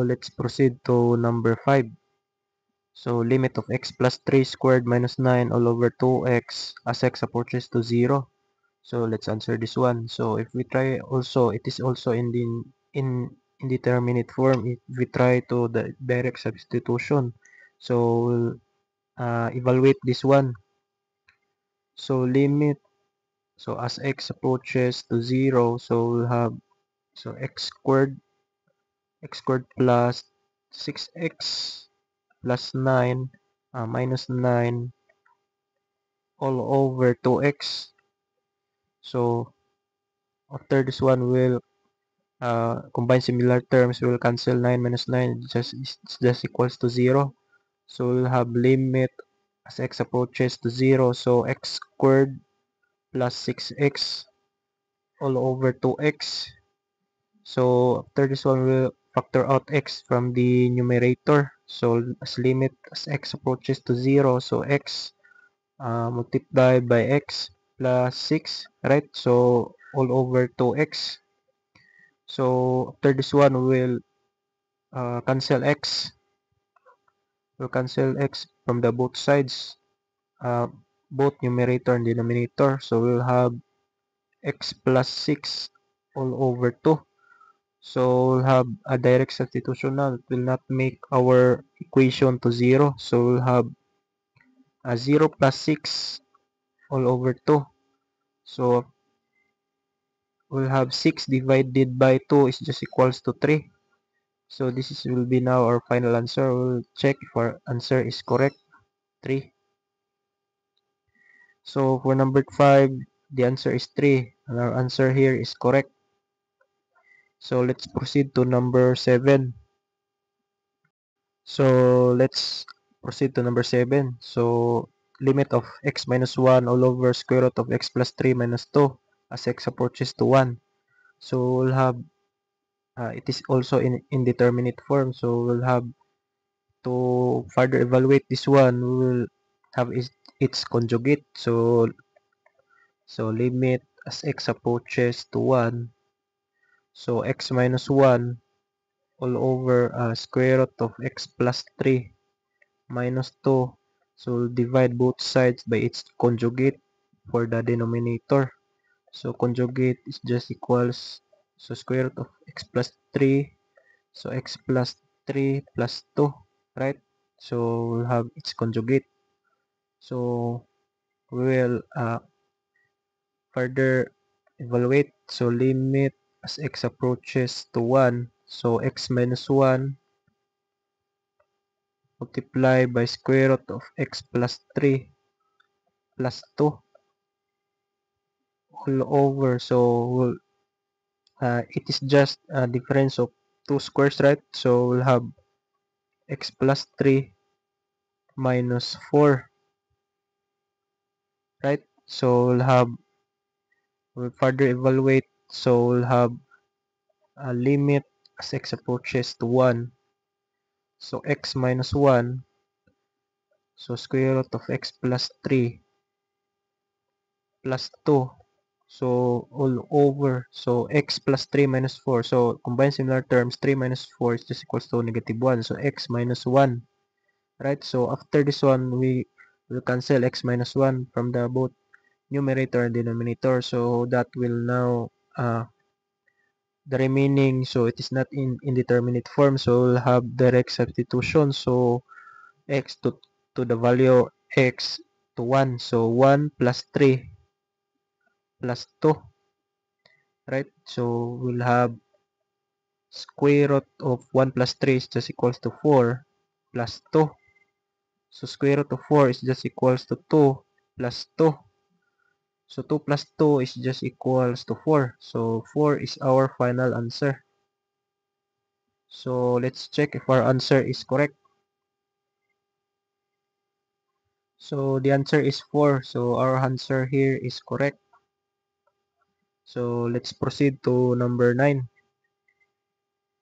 let's proceed to number 5. So limit of x plus 3 squared minus 9 all over 2x as x approaches to 0. So let's answer this one. So if we try also, it is also in the indeterminate form. If we try to the direct substitution, so we'll evaluate this one. So limit, so as x approaches to 0, so we'll have, so x squared plus 6x plus 9 minus 9 all over 2x. So after this one, we'll combine similar terms. We'll cancel 9 minus 9 just equals to 0. So we'll have limit as x approaches to 0. So x squared plus 6x all over 2x. So after this one, we'll factor out x from the numerator. So as limit as x approaches to 0, so x multiplied by x plus 6, right? So all over 2x. So after this one, we'll cancel x. We'll cancel x from the both sides, uh, both numerator and denominator. So we'll have x plus 6 all over 2. So we'll have a direct substitution now. It will not make our equation to 0. So we'll have a 0 plus 6 all over 2. So we'll have 6 divided by 2 is just equals to 3. So this will be now our final answer. We'll check if our answer is correct. 3. So for number 5, the answer is 3. And our answer here is correct. So let's proceed to number 7. So let's proceed to number 7. So limit of x minus 1 all over square root of x plus 3 minus 2 as x approaches to 1. So we'll have, it is also in indeterminate form. So we'll have to further evaluate this one. We will have its conjugate. So limit as x approaches to 1. So x minus 1 all over square root of x plus 3 minus 2. So we'll divide both sides by its conjugate for the denominator. So conjugate is just equals, so square root of x plus 3. So x plus 3 plus 2, right? So we'll have its conjugate. So we will further evaluate. So limit as x approaches to 1. So x minus 1 multiply by square root of x plus 3 plus 2 all over. So it is just a difference of 2 squares, right? So we'll have x plus 3 minus 4, right? So we'll further evaluate. So we'll have a limit as x approaches to 1. So x minus 1, so square root of x plus 3 plus 2. So all over. So x plus 3 minus 4. So combine similar terms, 3 minus 4 is just equals to negative 1. So x minus 1. Right? So after this one, we will cancel x minus 1 from the both numerator and denominator. So that will now the remaining, so it is not in indeterminate form. So we'll have direct substitution. So x to the value x to 1. So 1 plus 3 plus 2. Right? So we'll have square root of 1 plus 3 is just equals to 4 plus 2. So square root of 4 is just equals to 2 plus 2. So 2 plus 2 is just equals to 4. So 4 is our final answer. So let's check if our answer is correct. So the answer is 4. So our answer here is correct. So let's proceed to number 9.